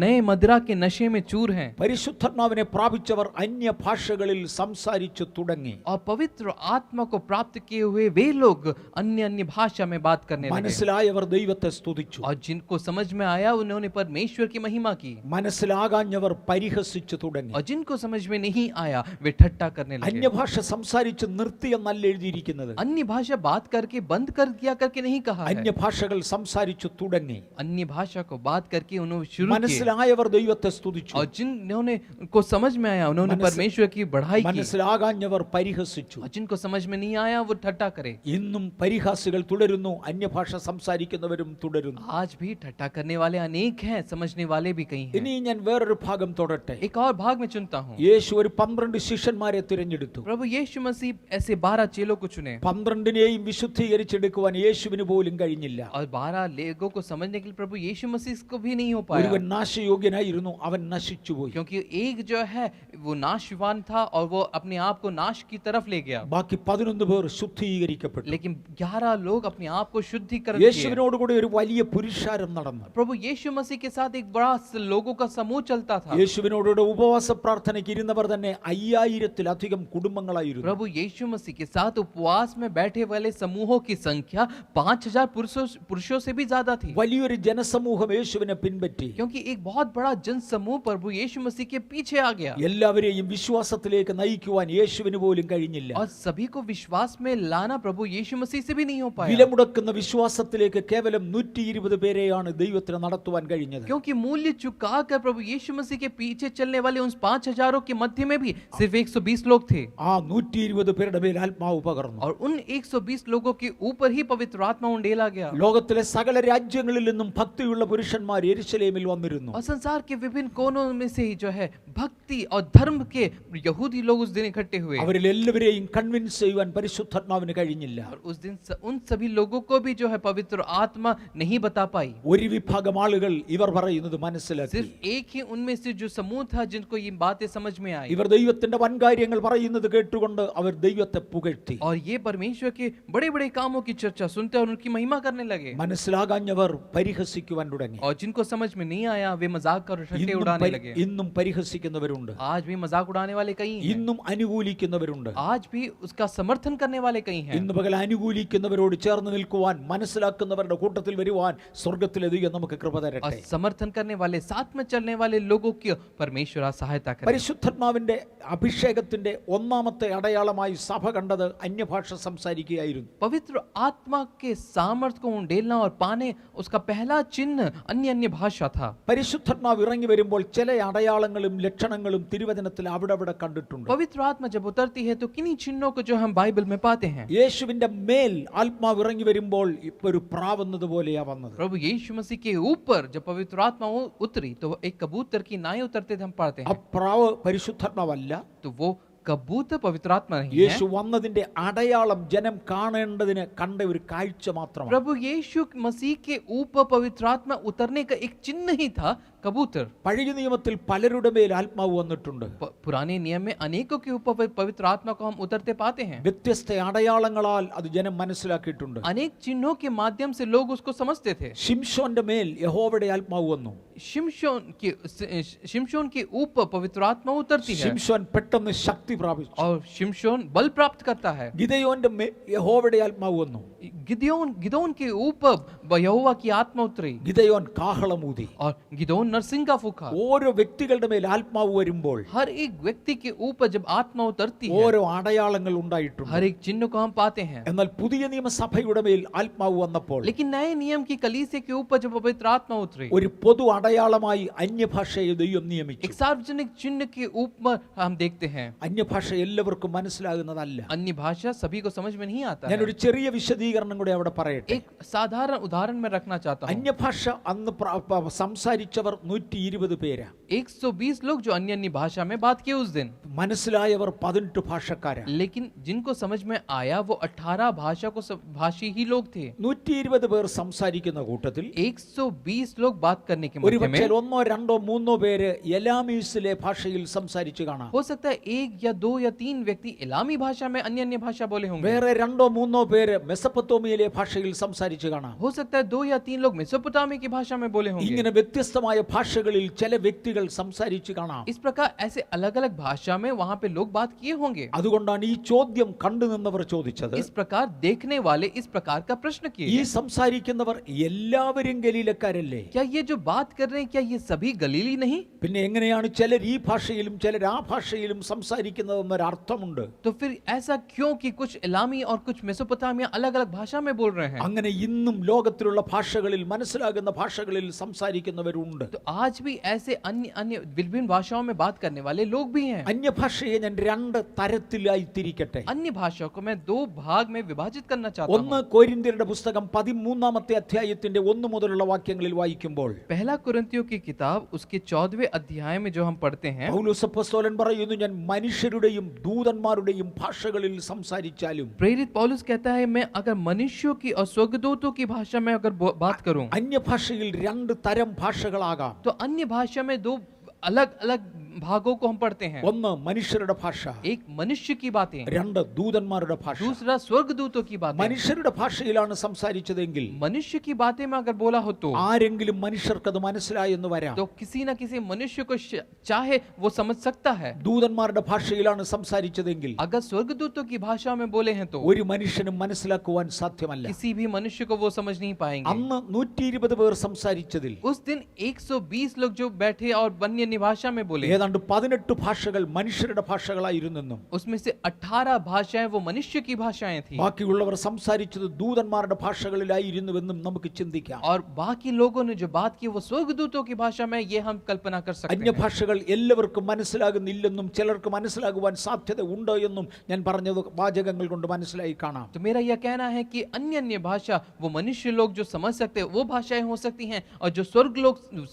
नए मदिरा के नशे में चूर हैं. പരിശുദ്ധാത്മാവിനെ പ്രാപിച്ചവർ അന്യ ഭാഷകളിൽ സംസാരിച്ചു തുടങ്ങി. और पवित्र आत्मा को प्राप्त किए हुए वे लोग अन्य अन्य भाषा में बात करने लगे. മനസ്സിലായവർ ദൈവത്തെ സ്തുതിച്ചു. और जिनको समझ में आया उन्होंने परमेश्वर की महिमा की. മനസ്സിലാകാഞ്ഞവർ പരിഹസിച്ചു തുടങ്ങി. और जिनको समझ में नहीं आया वे ठट्टा करने लगे. അന്യഭാഷ സംസാരിച്ച് നിർത്തി എന്നല്ല എഴുതിയിരിക്കുന്നത്. अन्य भाषा बात करके बंद कर दिया करके नहीं कहा है. അന്യഭാഷകൾ സംസാരിച്ചു തുടങ്ങി. अन्य भाषा को बात करके उन्होंने शुरू किया. മനസ്സിലായവർ ദൈവത്തെ സ്തുതിച്ചു. और जिन्होंने को समझ में आया उन्होंने परमेश्वर की बढ़ाई की. മനസ്സിലാകാഞ്ഞവർ പരിഹസിച്ചു. और जिनको समझ में नहीं आया वो ठट्टा करे. ഇന്നും പരിഹാസികൾ തുടരുന്നു, അന്യഭാഷ സംസാരിക്കുന്നവരും തുടരുന്നു. आज भी ठट्टा करने वाले अनेक हैं, समझने वाले भी कई हैं. ഇനി ഞാൻ വേറൊരു ഭാഗം തൊടട്ടെ. एक और भाग में चुनता हूँ. യേശു ഒരു 12 ശിഷ്യന്മാരെ തിരഞ്ഞെടുത്തു. प्रभु यीशु मसीह ऐसे 12 चेलों को चुने. 12നെയും വിശുദ്ധീകരിച്ചെടുക്കുവാൻ യേശുവിന് പോലും കഴിഞ്ഞില്ല. और 12 लोगों को समझने के लिए प्रभु यीशु मसीह को भी नहीं हो पाया. ഒരുവൻ നാശയോഗ്യനായിരുന്നു, അവൻ നശിച്ചുപോയി. क्योंकि एक जो है वो नाशवान था और वो अपने आप को नाश की तरफ ले गया. ബാക്കി 11 പേർ ശുദ്ധീകരിക്കപ്പെട്ടു. लेकिन 11 लोग अपने आप को शुद्धिकरण किए. യേശുവിനോട് കൂടി ഒരു വലിയ പുരുഷാരം നടന്നു. प्रभु यीशु मसीह के साथ एक बड़ा लोगों का समूह चलता था. യേശുവിനോട് ഉപവാസ പ്രാർത്ഥനയ്ക്ക് ഇരുന്നവർ തന്നെ 5000-ലധികം കുടുംബങ്ങളായിരുന്നു. प्रभु यीशु मसीह के साथ उपवास में बैठे वाले समूहों की संख्या 5000 पुरुषों से भी ज्यादा थी. വലിയൊരു ജനസമൂഹം യേശുവിനെ പിൻപറ്റി. क्योंकि एक बहुत बड़ा जनसमूह प्रभु यीशु मसीह के पीछे आ गया. എല്ലാവരെയും വിശ്വാസത്തിലേക്ക് നയിക്കുവാൻ യേശുവിന് പോലും കഴിഞ്ഞില്ല. और सभी को विश्वास में लाना प्रभु यीशु मसीह से भी नहीं हो पाया. വിലമുടക്കുന്ന വിശ്വാസത്തിലേക്ക് കേവലം 120 പേരെയാണ് ദൈവത്തിന് നടത്തുവാൻ കഴിഞ്ഞത്. क्योंकि मूल्य चुकाकर प्रभु यीशु मसीह के पीछे चलने वाले उन 5000 के मध्य में भी सिर्फ 120 लोग थे. ആ 120 പേരുടെ മേൽ ആത്മാവ് പകർന്നു. और उन 120 लोगों के ऊपर ही पवित्र आत्मा उंडेला गया. ലോകത്തിലെ സകല രാജ്യങ്ങളിൽ നിന്നും ഭക്തിയുള്ള പുരുഷന്മാർ യെരുശലേമിൽ വന്നിരുന്നു. और संसार के विभिन्न कोनों में से ही जो है भक्ति और धर्म के यहूदी लोग उस दिन इकट्ठे हुए. അവരിൽ എല്ലാവരെയും കൺവിൻസ് ചെയ്യുവാൻ പരിശുദ്ധാത്മാവിന് കഴിഞ്ഞില്ല. और उस दिन उन सभी लोगों को भी जो है पवित्र आत्मा नहीं बता पाई. ഒരു വിഭാഗം ആളുകൾ ഇവർ പറയുന്നത് മനസ്സിലാക്കി. सिर्फ एक ही उनमें से जो समूह था जिनको ये बातें समझ में आई. ഇവർ ദൈവത്തിന്റെ വൻകാര്യങ്ങൾ പറയുന്നത് കേട്ടുകൊണ്ട് അവർ ദൈവത്തെ പുകഴ്ത്തി. और ये परमेश्वर के बड़े बड़े कामों की चर्चा सुनते और उनकी महिमा करने लगे. മനസ്സിലാകാഞ്ഞവർ പരിഹസിക്കുവാൻ തുടങ്ങി. और जिनको समझ में नहीं आया वे मजाक कर ठट्टे उड़ाने लगे. ഇന്നും പരിഹസിക്കുന്നവരുണ്ട്. आज भी मजाक उड़ाने वाले कई हैं. ഇന്നും അനുകൂലിക്കുന്നവരുണ്ട്. आज भी उसका समर्थन करने वाले कई हैं. ഇന്ന് പകൽ അനുകൂലിക്കുന്നവരോട് ചേർന്ന് നിൽക്കുവാൻ, മനസ്സിലാക്കുന്നവരുടെ കൂട്ടത്തിൽ വരുവാൻ സ്വർഗ്ഗത്തിലെ ദൈവം നമുക്ക് കൃപ और തരട്ടെ. समर्थन करने वाले, साथ में चलने वाले लोगों की परमेश्वर सहायता करे. പരിശുദ്ധാത്മാവിന്റെ അഭിഷേകത്തിന്റെ ഒന്നാമത്തെ അടയാളമായി സഭ കണ്ടത് അന്യഭാഷ സംസാരിക്കുകയായിരുന്നു. पवित्र आत्मा के सामर्थ्य को उंडेलना और पाने उसका पहला चिन्ह अन्य अन्य भाषा था. പരിശുദ്ധാത്മാവ് ഇറങ്ങി വരുമ്പോൾ ചില അടയാളങ്ങളും ലക്ഷണങ്ങളും തിരുവചനത്തിൽ അവിടെ കണ്ടിട്ടുണ്ട്. पवित्र आत्मा जब उतरती है तो किन्हीं चिन्हों को जो हम बाइबल में पाते हैं. യേശുവിന്റെ മേൽ ആത്മാവ് ഇറങ്ങി വരുമ്പോൾ ഇപ്പൊ ഒരു പ്രാവുന്നത് പോലെയാ വന്നത്. प्रभु यीशु मसीह के ऊपर जब पवित्र आत्मा उतरी तो एक कबूतर की नाई उतरते थे हम पढ़ते ആ हैं. പ്രാവ് പരിശുദ്ധാത്മാവല്ല. तो वो कबूतर पवित्र आत्मा नहीं है. യേശു വന്നതിന്റെ അടയാളം ജനം കാണേണ്ടതിന് കണ്ട ഒരു കാഴ്ച മാത്രമാണ്. प्रभु यीशु मसीह के ऊपर पवित्र आत्मा उतरने का एक चिन्ह ही था कबूतर. പഴയ നിയമത്തിൽ പലരുടെ മേൽ ആത്മാവ് വന്നിട്ടുണ്ട്. पुराने नियम में अनेकों के ऊपर पवित्र आत्मा को हम उतरते पाते हैं. വ്യത്യസ്ത അടയാളങ്ങളാൽ അത് ജനം മനസ്സിലാക്കിയിട്ടുണ്ട്. अनेक चिन्हों के माध्यम से लोग उसको समझते थे. ശിംശോന്റെ മേൽ യഹോവയുടെ ആത്മാവ് വന്നു. शिमशोन के ऊपर पवित्र आत्मा उतरती है ശിംശോൻ പെട്ടെന്ന് ശക്തി പ്രാപിച്ചു. और शिमशोन बल प्राप्त करता है. ഗിദെയോന്റെ മേൽ യഹോവയുടെ ആത്മാവ് വന്നു. गिदोन के ऊपर यहोवा की आत्मा उतरी ഗിദെയോൻ കാഹളമൂതി. और गिदोन नरसिंह का फूका. ഓരോ വ്യക്തികളുടെ മേൽ ആത്മാവ് വരുമ്പോൾ हर एक व्यक्ति के ऊपर जब आत्मा उतरती है ഓരോ അടയാളങ്ങൾ ഉണ്ടായിട്ടുണ്ട്. हर एक चिन्ह को हम पाते हैं. എന്നാൽ പുതിയ നിയമസഭയുടെ മേൽ ആത്മാവ് വന്നപ്പോൾ लेकिन नए नियम की कलीसिया के ऊपर जब पवित्र आत्मा उतरी ഒരു പൊതു അടയാളമായി അന്യഭാഷയെ ദൈവം നിയമിച്ചു. एक सार्वजनिक चिन्ह के ऊपर हम देखते हैं. അന്യഭാഷ എല്ലാവർക്കും മനസ്സിലാകുന്നതല്ല. अन्य भाषा सभी को समझ में नहीं आता है. ഞാനൊരു ചെറിയ വിശദീകരണം കൂടെ അവിടെ പറയട്ടെ. एक साधारण उदाहरण में रखना चाहता हूँ. അന്യഭാഷ അന്ന് സംസാരിച്ചവർ 120 പേര്. 120 लोग जो अन्य अन्य भाषा में बात किए उस दिन, മനസ്സിലായവർ 18 ഭാഷക്കാരാ. लेकिन जिनको समझ में आया वो 18 भाषा को भाषी ही लोग थे. 120 പേർ സംസാരിക്കുന്ന കൂട്ടത്തിൽ 120 लोग बात करने के मध्य ഒരുപക്ഷെ में 1 2 3 പേര് എലാമീസിലെ ഭാഷയിൽ സംസാരിച്ചു കാണാം. हो सकता है 1 या 2 या 3 व्यक्ति इलामी भाषा में अन्य अन्य भाषा बोले होंगे. വേറെ 2 3 പേര് മെസൊപ്പൊത്താമിയയിലെ ഭാഷയിൽ സംസാരിച്ചു കാണാം. हो सकता है 2 या 3 लोग मेसोपोटामी की भाषा में बोले होंगे. ഇങ്ങനെ വ്യത്യസ്തമായ ഭാഷകളിൽ ചില വ്യക്തികൾ സംസാരിച്ചു കാണാം. इस प्रकार ऐसे अलग-अलग भाषा में वहां पे लोग बात किए होंगे. അതുകൊണ്ടാണ് ഈ ചോദ്യം കണ്ടുനിന്നവർ ചോദിച്ചത്. इस प्रकार देखने वाले इस प्रकार का प्रश्न किए. ഈ സംസാരിക്കുന്നവർ എല്ലാവരും ഗലീലക്കാരല്ലേ? क्या ये जो बात कर रहे हैं क्या ये सभी गलीली नहीं? പിന്നെ എങ്ങനെയാണ് ചിലർ ഈ ഭാഷയിലും ചിലർ ആ ഭാഷയിലും സംസാരിക്കുന്നതെന്നൊരു അർത്ഥമുണ്ട്. तो फिर ऐसा क्यों कि कुछ इलामी और कुछ मेसोपोटामिया अलग-अलग भाषा में बोल रहे हैं? അങ്ങനെ ഇന്നും ലോകത്തിലുള്ള ഭാഷകളിൽ മനസ്സിലാകുന്ന ഭാഷകളിൽ സംസാരിക്കുന്നവരുണ്ട്. तो आज भी ऐसे अन्य अन्य विभिन्न भाषाओं में बात करने वाले लोग भी हैं. അന്യഭാഷയെ ഞാൻ 2 തരത്തിലായി തിരിക്കട്ടെ. अन्य भाषाओं को मैं 2 भाग में विभाजित करना चाहता हूं. 1 കൊരിന്ത്യരുടെ പുസ്തകം 13-ാമത്തെ അധ്യായത്തിന്റെ 1 മുതലുള്ള വാക്യങ്ങളിൽ വായിക്കുമ്പോൾ पहला कुरिन्थियों की किताब उसके 14वें अध्याय में जो हम पढ़ते हैं, പൗലോസ് അപ്പോസ്തലൻ പറയുന്നു, ഞാൻ മനുഷ്യരുടെയും ദൂതന്മാരുടെയും ഭാഷകളിൽ സംസാരിച്ചാലും. प्रेरित पौलुस कहता है मैं अगर मनुष्यों की और स्वर्गदूतों की भाषा में अगर बात करूं, അന്യഭാഷയിൽ 2 തരം ഭാഷകളാകാം. तो अन्य भाषा में 2 अलग-अलग भागों को हम पढ़ते हैं. 1 മനുഷ്യരുടെ ഭാഷ, एक मनुष्य की बातें, 2 ദൂതന്മാരുടെ ഭാഷ. दूसरा स्वर्गदूतों की बातें. മനുഷ്യരുടെ ഭാഷയിലാണ് സംസാരിച്ചതെങ്കിൽ मनुष्य की बातें में अगर बोला हो तो ആരെങ്കിലും മനുഷ്യർക്കത് മനസ്സിലായെന്ന് വരാം. तो किसी ना किसी मनुष्य को चाहे वो समझ सकता है. ദൂതന്മാരുടെ ഭാഷയിലാണ് സംസാരിച്ചതെങ്കിൽ अगर स्वर्गदूतों की भाषा में बोले हैं तो ഒരു മനുഷ്യനും മനസ്സിലാക്കുവാൻ സാധ്യമല്ല. किसी भी मनुष्य को वो समझ नहीं पाएंगे. അന്ന് 120 പേർ സംസാരിച്ചതിൽ उस दिन 120 लोग जो बैठे और अन्य अन्य भाषा में बोले, ഏതാണ്ട് 18 ഭാഷകൾ മനുഷ്യരുടെ ഭാഷകളായിരുന്നെന്നും उसमें से 18 भाषाएं वो मनुष्य की भाषाएं थी ബാക്കിയുള്ളവർ സംസാരിച്ചത് ദൂതന്മാരുടെ ഭാഷകളിലായിരുന്നുവെന്നും നമുക്ക് ചിന്തിക്കാം. और बाकी लोगों ने जो बात की वो स्वर्गदूतों की भाषा में, ये हम कल्पना कर सकते हैं. അന്യഭാഷകൾ എല്ലാവർക്കും മനസ്സിലാകുന്നില്ലെന്നും ചിലർക്ക് മനസ്സിലാകുവാൻ സാധ്യത ഉണ്ട് എന്നും ഞാൻ പറഞ്ഞത് വാചകങ്ങൾ കൊണ്ട് മനസ്സിലായി കാണാം. तो मेरा यह कहना है कि अन्य अन्य भाषा वो मनुष्य लोग जो समझ सकते हैं वो भाषाएं हो सकती हैं, और जो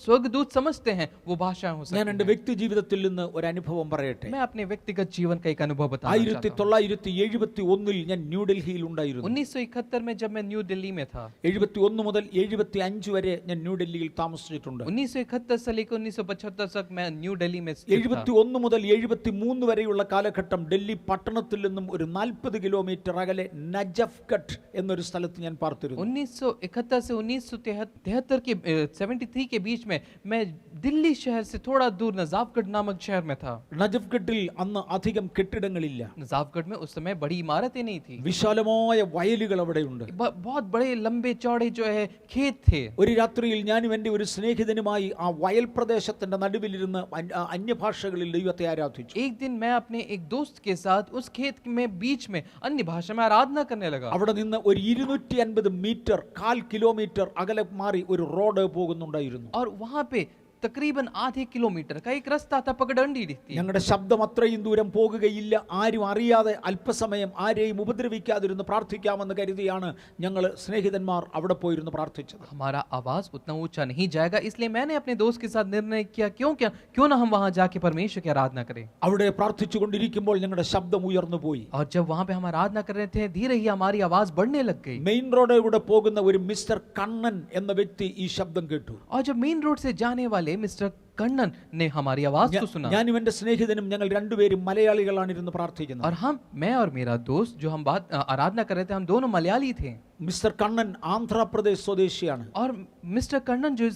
स्वर्गदूत समझते हैं वो भाषाएं हो सकती ഞാൻ എൻ്റെ हैं. വ്യക്തി ജീവിതത്തിൽ നിന്ന് ഒരു അനുഭവം പറയട്ടെ. मैं अपने व्यक्तिगत जीवन का एक अनुभव बताना चाहता हूं. 1971 ഞാൻ ന്യൂഡൽഹിയിൽ ഉണ്ടായിരുന്നു. 1971 में जब मैं न्यू दिल्ली में था, 71 മുതൽ 75 വരെ ഞാൻ ന്യൂഡൽഹിയിൽ താമസിച്ചിട്ടുണ്ട്. 1971 से लेकर 1975 तक मैं न्यू दिल्ली में स्थित था. 71 മുതൽ 73 വരെയുള്ള കാലഘട്ടം ഡൽഹി പട്ടണത്തിൽ നിന്നും ഒരു 40 കിലോമീറ്റർ അകലെ നജഫ്ഗഡ് എന്നൊരു സ്ഥലത്ത് ഞാൻ പാർത്തിരുന്നു. 1971 से 1973 के 73 के बीच में मैं दिल्ली शहर से थोड़ा दूर नजाफगढ़ नामक शहर में था. നജഫ്ഗഡിൽ അന്ന് അധികം കെട്ടിടങ്ങളില്ല. नजाफगढ़ में उस समय बड़ी इमारतें नहीं थी. വിശാലമായ വയലുകൾ അവിടെയുണ്ട്. बहुत बड़े लंबे चौड़े जो है खेत थे. ഒരു രാത്രിയിൽ ഞാനും എൻ്റെ ഒരു സ്നേഹിതനുമായി ആ വയൽ പ്രദേശത്തിന്റെ നടുവിലിരുന്ന് അന്യഭാഷകളിൽ ദൈവത്തെ ആരാധിച്ചു. एक दिन मैं अपने एक दोस्त के साथ उस खेत में बीच में अन्य भाषा में आराधना करने लगा. അവിടെ നിന്ന് ഒരു 250 മീറ്റർ 1/4 കിലോമീറ്റർ അകലെ മാറി ഒരു റോഡ് പോകുന്നുണ്ടായിരുന്നു. और वहां पे तकरीबन आधे किलोमीटर का एक रास्ता था, पगडंडी थी. ഞങ്ങളുടെ ശബ്ദം അത്രയും ദൂരം പോകുകയില്ല, ആരും അറിയാതെ അല്പസമയം ആരെയും ഉപദ്രവിക്കാതിരുന്ന് പ്രാർത്ഥിക്കാമെന്ന് കരുതിയാണ് ഞങ്ങൾ സ്നേഹിതന്മാർ അവിടെ പോയിരുന്ന് പ്രാർത്ഥിച്ചത്. हमारा आवाज उतना ऊंचा नहीं जाएगा, इसलिए मैंने अपने दोस्त के साथ निर्णय किया क्यों ना हम वहां जाके परमेश्वर की आराधना करें. അവിടെ പ്രാർത്ഥിച്ചുകൊണ്ടിരിക്കുമ്പോൾ ഞങ്ങളുടെ ശബ്ദം ഉയർന്നു പോയി. और जब वहां पे हम आराधना कर रहे थे, धीरे ही हमारी आवाज बढ़ने लग गई. മെയിൻ റോഡിലൂടെ പോകുന്ന ഒരു മിസ്റ്റർ കണ്ണൻ എന്ന വ്യക്തി ഈ ശബ്ദം കേട്ടു. और जब मेन रोड से जाने वाले मिस्टर कन्नन ने हमारी आवाज को सुना. ഞാനും എൻ്റെ സ്നേഹിതനും ഞങ്ങൾ രണ്ടുപേരും മലയാളികളാണ് ഇരുന്ന് പ്രാർത്ഥിക്കുന്നത്. और मैं और मेरा दोस्त जो हम आराधना कर रहे थे, हम दोनों मलयाली थे. മിസ്റ്റർ കണ്ണൻ ആന്ധ്രാപ്രദേശ് സ്വദേശിയാണ്. और मिस्टर कन्नन जो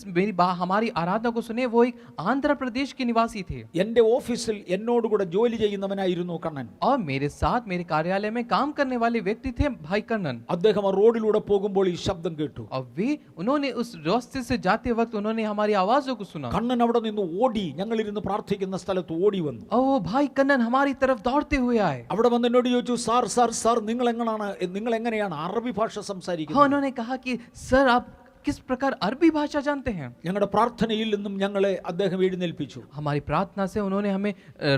हमारी आराधना को सुने वो एक आंध्र प्रदेश के निवासी थे. എൻ്റെ ഓഫീസിൽ എന്നോടുകൂടെ ജോലി ചെയ്യുന്നവനായിരുന്നു കണ്ണൻ. और मेरे साथ मेरे कार्यालय में काम करने वाले व्यक्ति थे भाई कन्नन. അദ്ദേഹം ആ റോഡിലൂടെ പോകുമ്പോൾ ഈ ശബ്ദം കേട്ടു. और उन्होंने उस रास्ते से जाते वक्त उन्होंने हमारी आवाजों को सुना. കണ്ണൻ അവിടെ നിന്ന് ഓടി ഞങ്ങൾ ഇരുന്ന് പ്രാർത്ഥിക്കുന്ന സ്ഥലത്ത് ഓടി വന്നു. और वो भाई कन्नन हमारी तरफ दौड़ते हुए आए. അവിടെ വന്ന് എന്നോട് ചോദിച്ചു, സാർ നിങ്ങൾ എങ്ങനെയാണ് അറബി ഭാഷ സംസാരിക്കുന്നത്? उन्होंने कहा कि सर आप किस प्रकार अरबी भाषा जानते हैं। ഞങ്ങളുടെ പ്രാർത്ഥനയിൽ നിന്നും ഞങ്ങളെ അദ്ദേഹം എഴുന്നേൽപ്പിച്ചു. हमारी प्रार्थना से उन्होंने हमें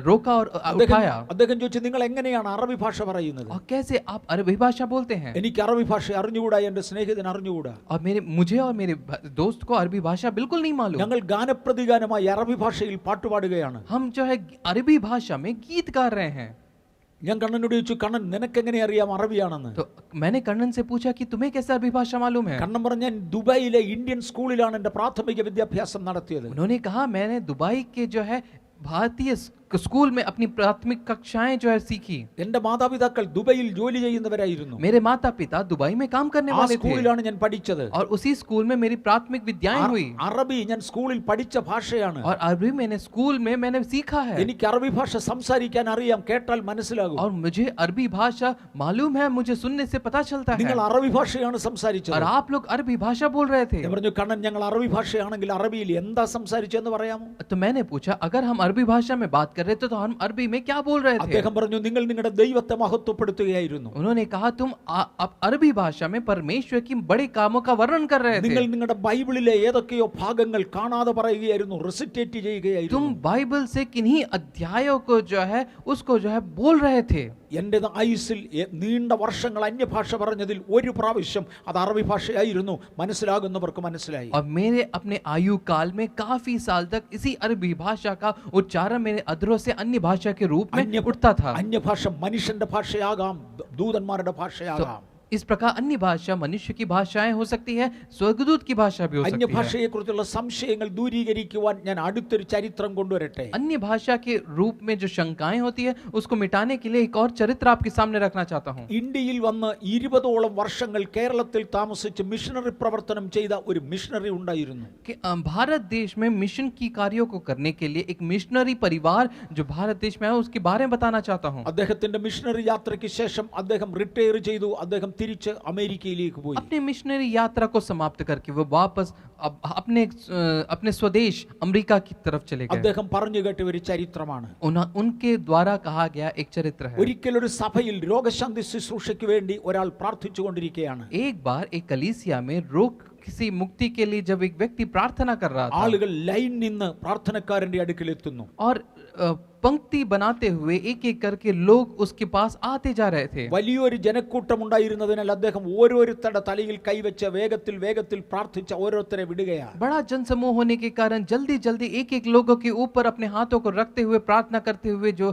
रोका और അദ്ദേഹം उठाया। അദ്ദേഹം ചോദിച്ചു, നിങ്ങൾ എങ്ങനെയാണ് അറബി ഭാഷ പറയുന്നത്? और कैसे आप अरबी भाषा बोलते हैं? എനിക്ക് അറബി ഭാഷ അറിഞ്ഞുകൂടാ, എന്റെ സ്നേഹിതൻ അറിഞ്ഞുകൂടാ. और मुझे और मेरे दोस्त को अरबी भाषा बिल्कुल नहीं मालूम। ഞങ്ങൾ ഗാനപ്രതിഗാനമായി അറബി ഭാഷയിൽ പാട്ടുപാടുകയാണ്. हम जो है अरबी भाषा में गीत गा रहे हैं। ഞാൻ കണ്ണനോട് ചോദിച്ചു, കണ്ണൻ നിനക്ക് എങ്ങനെ അറിയാം അറബിയാണെന്ന്? तो मैंने कണ്ണൻ से पूछा कि तुम्हें कैसे अरबी भाषा मालूम है? കണ്ണൻ പറഞ്ഞു, ഞാൻ ദുബായിലെ ഇന്ത്യൻ സ്കൂളിലാണ് എന്റെ പ്രാഥമിക വിദ്യാഭ്യാസം നടത്തിയത്. उन्होंने कहा मैंने दुबई के जो है भारतीय स्कूल में अपनी प्राथमिक कक्षाएं जो है सीखी। എന്റെ മാതാപിതാക്കൾ ദുബൈയിൽ ജോലി ചെയ്യുന്നവരായിരുന്നു. मेरे माता पिता दुबई में काम करने ആ वाले थे സ്കൂളിലാണ് ഞാൻ പഠിച്ചത്. और उसी स्कूल में मेरी प्राथमिक विद्याएं हुई। അറബി ഞാൻ സ്കൂളിൽ പഠിച്ച ഭാഷയാണ്. और अरबी मैंने स्कूल में मैंने सीखा है। എനിക്ക് അറബി ഭാഷ സംസാരിക്കാൻ അറിയാം, കേട്ടാൽ മനസ്സിലാകും. और मुझे अरबी भाषा मालूम है, मुझे सुनने से पता चलता है। നിങ്ങൾ അറബി ഭാഷയാണ് സംസാരിച്ചത്. और आप लोग अरबी भाषा बोल रहे थे। ഞാൻ പറഞ്ഞു, കണ്ണൻ ഞങ്ങൾ അറബി ഭാഷയാണെങ്കിൽ അറബിയിൽ എന്താ സംസാരിച്ചെന്ന് പറയാമോ? तो मैंने पूछा अगर हम अरबी भाषा में बात कर रहे थे तो हम अरबी में क्या बोल रहे थे? അദ്ദേഹം പറഞ്ഞു, നിങ്ങൾ നിങ്ങളുടെ ദൈവത്തെ മഹത്വപ്പെടുത്തുകയായിരുന്നു. उन्होंने कहा तुम अरबी भाषा में परमेश्वर की बड़े कामों का वर्णन कर रहे നിങ്ങൾ थे। നിങ്ങളുടെ ബൈബിളിലെ ഏതൊക്കെയോ ഭാഗങ്ങൾ കാണാതെ പറയുകയായിരുന്നു, റെസിറ്റേറ്റ് तुम ചെയ്യുകയായിരുന്നു. बाइबल से किन्हीं अध्यायों को जो है उसको जो है बोल रहे थे। എൻ്റെ ആയുസ്സിൽ നീണ്ട വർഷങ്ങൾ അന്യഭാഷ പറഞ്ഞതിൽ ഒരു പ്രാവശ്യം അത് അറബി ഭാഷയായിരുന്നു. മനസ്സിലാകുന്നവർക്ക് മനസ്സിലായി. और मेरे अपने आयु काल में काफी साल तक इसी अरबी भाषा का उच्चारण मेरे अधरों से अन्य भाषा के रूप में उठता था। അന്യഭാഷ മനുഷ്യന്റെ ഭാഷയാകാം, ദൂതന്മാരുടെ ഭാഷയാകാം. इस प्रकार अन्य भाषा मनुष्य की भाषाएं हो सकती है, स्वर्गदूत की भाषा भी हो सकती है। അന്യഭാഷയെക്കുറിച്ചുള്ള സംശയങ്ങൾ ദൂരീകരിക്കുവാൻ ഞാൻ അടുത്തൊരു ചരിത്രം കൊണ്ടുവരട്ടെ. अन्य भाषा के रूप में जो शंकाएं होती है उसको मिटाने के लिए एक और चरित्र आपके सामने रखना चाहता हूं। ഇന്ത്യയിൽ വന്ന് 20ഓളം വർഷങ്ങൾ കേരളത്തിൽ താമസിച്ച് മിഷണറി പ്രവർത്തനം ചെയ്ത ഒരു മിഷണറി ഉണ്ടായിരുന്നു. कि भारत देश में मिशन की कार्यों को करने के लिए एक मिशनरी परिवार जो भारत देश में है उसके बारे में बताना चाहता हूं। അദ്ദേഹത്തിന്റെ മിഷണറി യാത്രയ്ക്ക് ശേഷം അദ്ദേഹം റിട്ടയർ ചെയ്തു. അദ്ദേഹം തിരിച്ച് അമേരിക്കയിലേക്ക് പോയി. अपने मिशनरी यात्रा को समाप्त करके वो वापस अपने स्वदेश अमेरिका की तरफ चले गए। അദ്ദേഹം പറഞ്ഞു കേട്ട ഒരു ചരിത്രമാണ്. उनके द्वारा कहा गया एक चरित्र है। ഒരിക്കൽ ഒരു സഭയിൽ രോഗശാന്തി ശുശ്രൂഷയ്ക്ക് വേണ്ടി ഒരാൾ പ്രാർത്ഥിച്ചുകൊണ്ടിരിക്കുകയാണ്. एक बार एक कलीसिया में रोग किसी मुक्ति के लिए जब एक व्यक्ति प्रार्थना कर रहा था, ആളുകൾ ലൈൻ നിന്ന് പ്രാർത്ഥനക്കാരന്റെ അടുക്കൽ എത്തുന്നു. और पंक्ति बनाते हुए एक एक करके लोग उसके पास आते जा रहे थे। വലിയൊരു ജനക്കൂട്ടം ഉണ്ടായിരുന്നതിനാൽ അദ്ദേഹം ഓരോരുത്തരുടെ തലയിൽ കൈവച്ച് വേഗത്തിൽ വേഗത്തിൽ പ്രാർത്ഥിച്ച ഓരോരുത്തരെ വിടുകയാണ്. बड़ा जनसमूह होने के कारण जल्दी जल्दी एक एक लोगों के ऊपर अपने हाथों को रखते हुए प्रार्थना करते हुए जो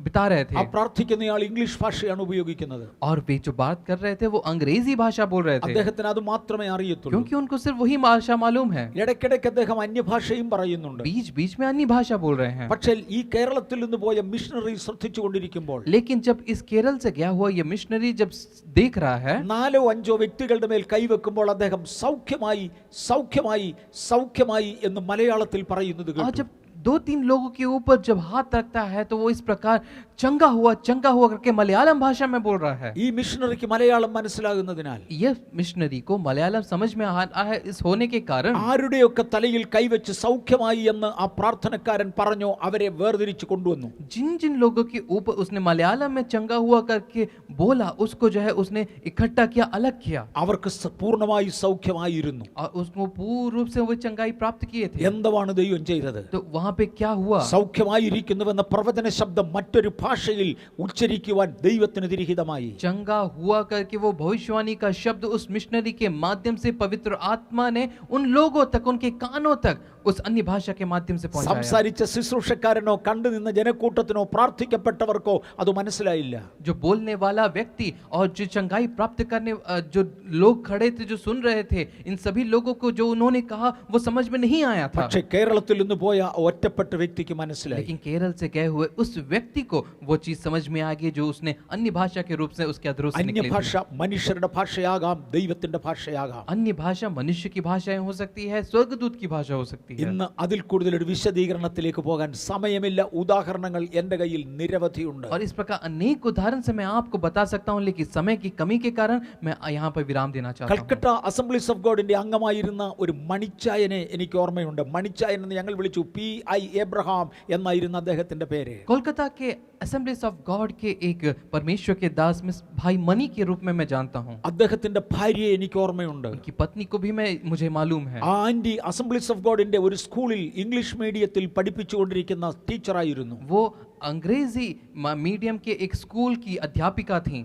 बिता रहे थे। ആ പ്രാർത്ഥിക്കുന്നയാൾ ഇംഗ്ലീഷ് ഭാഷയാണ് ഉപയോഗിക്കുന്നത്. और वे जो बात कर रहे थे वो अंग्रेजी भाषा बोल रहे थे, അദ്ദേഹത്തിന് അത് മാത്രമേ അറിയത്തുള്ളൂ. क्योंकि उनको सिर्फ वही भाषा मालूम है। ഇടയ്ക്കിടയ്ക്ക് അദ്ദേഹം അന്യഭാഷയും പറയുന്നുണ്ട്. बीच बीच में अन्य भाषा बोल रहे हैं। പക്ഷേ ഈ കേരളത്തിൽ നിന്ന് പോയ മിഷണറി ശ്രദ്ധിച്ചുകൊണ്ടിരിക്കുമ്പോൾ लेकिन जब इस केरल से गया हुआ ये मिशनरी जब देख रहा है, 4-5 വ്യക്തികളുടെ മേൽ കൈവെക്കുമ്പോൾ അദ്ദേഹം സൗഖ്യമായി സൗഖ്യമായി സൗഖ്യമായി എന്ന് മലയാളത്തിൽ പറയുന്നത് और കേട്ടു. जब 2-3 लोगों के ऊपर जब हाथ रखता है तो वो इस प्रकार चंगा हुआ करके मलयालम भाषा में बोल रहा है। ഈ മിഷണറിക്ക് മലയാളം മനസ്സിലാകുന്നതിനാൽ ये मिशनरी को मलयालम समझ में आ है, इस होने के कारण ആരുടെയൊക്കെ തലയിൽ കൈവച്ച് സൗഖ്യമായി എന്ന് ആ പ്രാർത്ഥനക്കാരൻ പറഞ്ഞു, അവരെ വേർതിരിച്ചു കൊണ്ടുവന്നു. जिन जिन लोगों के ऊपर उसने मलयालम में चंगा हुआ करके बोला उसको जो है उसने इकट्ठा किया, अलग किया, അവർക്ക് പൂർണ്ണമായി സൗഖ്യമായിരുന്നു. और उसको पूर्ण रूप से वो चंगाई प्राप्त किए थे। എന്താണ് ദൈവം ചെയ്തത്? तो वहां पे क्या हुआ? സൗഖ്യമായിരിക്കുന്നുവെന്ന പ്രവചന ശബ്ദം മറ്റൊരു ഭാഷയിൽ ഉച്ചരിക്കുവാൻ ദൈവത്തിന് തിരിഹിതമായി. चंगा हुआ करके वो भविष्यवाणी का शब्द उस मिशनरी के माध्यम से पवित्र आत्मा ने उन लोगों तक, उनके कानों तक उस अन्य भाषा के माध्यम से पहुंचाया। സംസാരിച്ച ശുശ്രൂഷക്കാരനോ കണ്ടു നിന്ന ജനക്കൂട്ടത്തിനോ പ്രാർത്ഥിക്കപ്പെട്ടവർക്കോ അത് മനസ്സിലായില്ല. जो बोलने वाला व्यक्ति और जो चंगाई प्राप्त करने जो लोग खड़े थे, जो सुन रहे थे, इन सभी लोगों को जो उन्होंने कहा वो समझ में नहीं आया था। പക്ഷേ കേരളത്തിൽ നിന്ന് പോയ ഒറ്റപ്പെട്ട വ്യക്തിക്ക് മനസ്സിലായി. लेकिन केरल से गए हुए उस व्यक्ति को वो चीज समझ में आ गई जो उसने अन्य भाषा के रूप से उसके अधरों से निकली അന്യഭാഷ മനുഷ്യരുടെ ഭാഷയാകാം, ദൈവത്തിന്റെ ഭാഷയാകാം. अन्य भाषा मनुष्य की भाषाएं हो सकती है, स्वर्गदूत की भाषा हो सकती है। ഇന്ന് അതിൽ കൂടുതൽ ഒരു വിശദീകരണത്തിലേക്ക് പോകാൻ സമയമില്ല. ഉദാഹരണങ്ങൾ എൻ്റെ കയ്യിൽ നിരവധിയുണ്ട്. और इस प्रकार अनेक उदाहरण से मैं आपको बता सकता हूं, लेकिन समय की कमी के कारण मैं यहाँ पर विराम देना चाहता हूं। കൽക്കട്ട അസംബ്ലീസ് ഓഫ് ഗോഡിന്റെ അംഗമായിരുന്ന ഒരു മണിച്ചായനെ എനിക്ക് ഓർമ്മയുണ്ട്. മണിച്ചായൻ എന്ന് ഞങ്ങൾ വിളിച്ചു. PI എബ്രഹാം എന്നായിരുന്നു അദ്ദേഹത്തിന്റെ പേര്. कोलकाता के असेंबलीज ऑफ गॉड के एक परमेश्वर के दास में भाई मनी के रूप में मैं जानता हूँ। അദ്ദേഹത്തിന്റെ ഭാര്യയെ എനിക്ക് ഓർമ്മയുണ്ട്. उनकी पत्नी को भी मुझे मालूम है। ആ ആന്റി അസംബ്ലീസ് ഓഫ് ഗോഡിന്റെ ഒരു സ്കൂളിൽ ഇംഗ്ലീഷ് മീഡിയത്തിൽ പഠിപ്പിച്ചുകൊണ്ടിരിക്കുന്ന ടീച്ചറായിരുന്നു. वो अंग्रेजी मीडियम के एक स्कूल की अध्यापिका थी।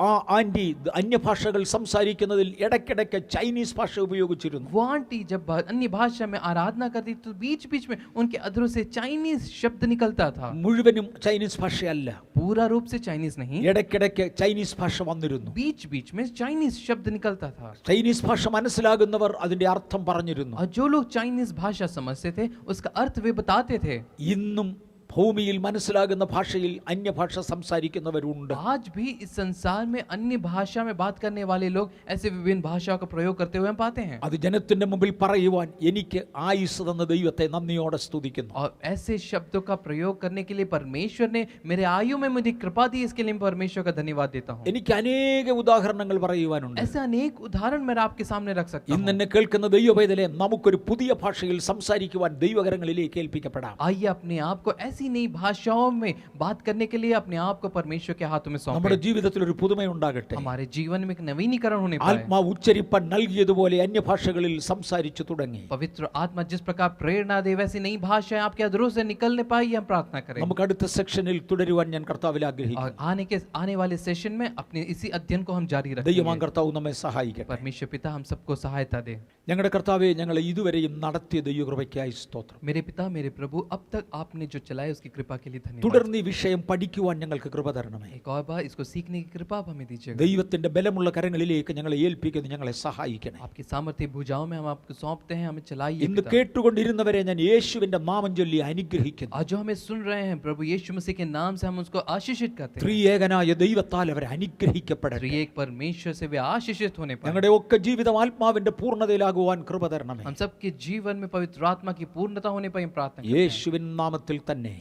ആ ആന്റി അന്യഭാഷകൾ സംസാരിക്കുന്നതിൽ ഇടയ്ക്കിടയ്ക്ക് ചൈനീസ് ഭാഷ ഉപയോഗിച്ചിരുന്നു. वो आंटी जब अन्य भाषा में आराधना करती तो बीच बीच में उनके अधरों से चाइनीज शब्द निकलता था। മുഴുവനും ചൈനീസ് ഭാഷയല്ല, पूरा रूप से चाइनीज नहीं, ഇടയ്ക്കിടയ്ക്ക് ചൈനീസ് ഭാഷ വന്നിരുന്നു. बीच बीच में चाइनीज शब्द निकलता था। ചൈനീസ് ഭാഷ മനസ്സിലാകുന്നവർ അതിന്റെ അർത്ഥം പറഞ്ഞിരുന്നു. और जो लोग चाइनीज भाषा समझते थे उसका अर्थ वे बताते थे। ഇന്നും ഭൂമിയിൽ മനസ്സിലാകുന്ന ഭാഷയിൽ അന്യഭാഷ സംസാരിക്കുന്നവരുണ്ട്. आज भी इस संसार में अन्य भाषा में बात करने वाले लोग ऐसे विभिन्न भाषाओं का प्रयोग करते हुए हम पाते हैं। അത് ജനത്തിന്റെ മുമ്പിൽ പറയുവാൻ എനിക്ക് ആയുസ് തന്ന ദൈവത്തെ നന്ദിയോടെ സ്തുതിക്കുന്നു. और ऐसे शब्दों का प्रयोग करने के लिए परमेश्वर ने मेरे आयु में मुझे कृपा दी, इसके लिए मैं परमेश्वर का धन्यवाद देता हूँ। എനിക്ക് അനേക ഉദാഹരണങ്ങൾ പറയുവാനുണ്ട്. ऐसे अनेक उदाहरण मैं आपके सामने रख सकता ഇന്ന് हूँ। എന്നെ കേൾക്കുന്ന ദൈവപൈതലെ നമുക്കൊരു പുതിയ ഭാഷയിൽ സംസാരിക്കുവാൻ ദൈവകരങ്ങളിലേക്ക് ഏൽപ്പിക്കപ്പെടാം. आइए अपने आप को ऐसी नई भाषाओं में बात करने के लिए अपने आप को परमेश्वर के हाथों में നമ്മുടെ सौंपें। ജീവിതത്തിൽ ഒരു പുതുമയുണ്ടാകട്ടെ. हमारे जीवन में एक नवीनीकरण होने पाए। ആത്മാവ് ഉച്ചരിപ്പാൻ നൽകിയതുപോലെ അന്യഭാഷകളിൽ സംസാരിച്ചു തുടങ്ങി. पवित्र आत्मा जिस प्रकार प्रेरणा दे वैसी नई भाषाएं आपके अधरों से निकलने पाई, हम प्रार्थना करें। നമുക്ക് അടുത്ത സെക്ഷനിൽ തുടരുവാൻ ഞാൻ കർത്താവിൽ ആഗ്രഹിക്കുന്നു. और आने वाले सेशन में अपने इसी अध्ययन को हम जारी ദൈവമാം रखेंगे। കർത്താവ് നമ്മെ സഹായിക്കട്ടെ. परमेश्वर पिता हम सबको सहायता दे। ഞങ്ങളുടെ കർത്താവെ, ഞങ്ങളെ ഇതുവരെയും നടത്തിയ ദൈവകൃപയ്ക്കായി സ്തോത്രം. मेरे पिता मेरे प्रभु, अब तक आपने जो चलाया उसकी कृपा के लिए धन्यवाद। തുടർന്ന് ഈ വിഷയം പഠിക്കുവാൻ ഞങ്ങൾക്ക് കൃപ തരണമേ. एक और बार इसको सीखने की कृपा आप हमें दीजिएगा। ദൈവത്തിന്റെ ബലമുള്ള കരങ്ങളിലേക്ക് ഞങ്ങളെ ഏൽപ്പിക്കുന്നു. ഞങ്ങളെ സഹായിക്കണേ. आपकी सामर्थ्य भुजाओं में हम आपको सौंपते हैं, हमें चलाइए ഇന്ന് पिता। കേട്ടുകൊണ്ടിരുന്നവരെ ഞാൻ യേശുവിന്റെ നാമം ചൊല്ലി അനുഗ്രഹിക്കുന്നു. आज जो हमें सुन रहे हैं प्रभु यीशु मसीह के नाम से हम उसको आशीषित करते हैं। ത്രിയേകനായ ദൈവത്താൽ അവർ അനുഗ്രഹിക്കപ്പെടട്ടെ. एक परमेश्वर से वे आशीषित होने पर ഞങ്ങളുടെ ഒക്കെ ജീവിതം ആത്മാവിന്റെ പൂർണ്ണതയിലാകുവാൻ കൃപ തരണമേ. हम सबके जीवन में पवित्र आत्मा की पूर्णता होने पर हम प्रार्थना करते हैं। യേശുവിൻ നാമത്തിൽ തന്നെ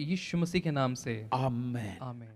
यीशु मसीह के नाम से ആമേൻ. आमीन।